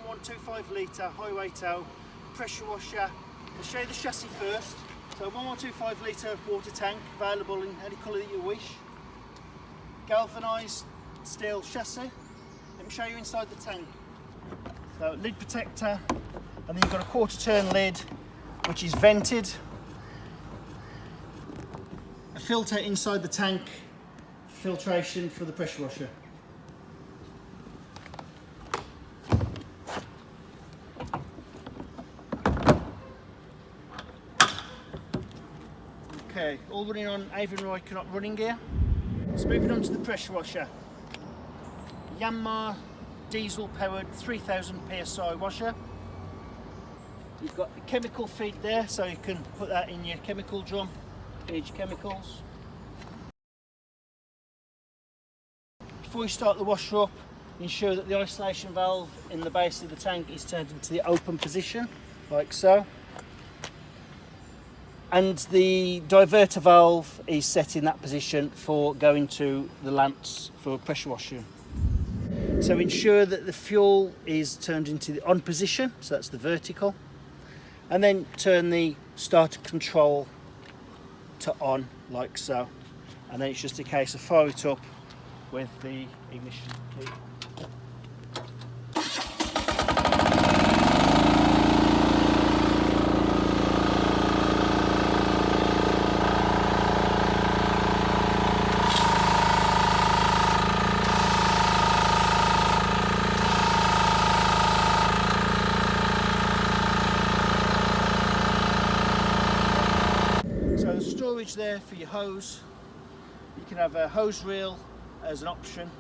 1125 litre highway tow pressure washer. I'll show you the chassis first. So 1125 litre water tank, available in any colour that you wish. Galvanised steel chassis. Let me show you inside the tank. So lid protector, and then you've got a quarter turn lid which is vented. A filter inside the tank, filtration for the pressure washer. Okay, all running on Avon Roycott running gear. So moving on to the pressure washer. Yanmar diesel powered 3000 PSI washer. You've got the chemical feed there, so you can put that in your chemical drum, feed your chemicals. Before you start the washer up, ensure that the isolation valve in the base of the tank is turned into the open position, like so. And the diverter valve is set in that position for going to the lamps for pressure washing. So ensure that the fuel is turned into the on position, so that's the vertical, and then turn the starter control to on, like so, and then it's just a case of fire it up with the ignition key. So the storage there for your hose. You can have a hose reel as an option.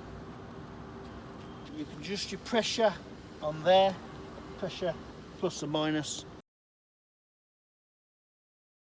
You can adjust your pressure on there, pressure plus or minus.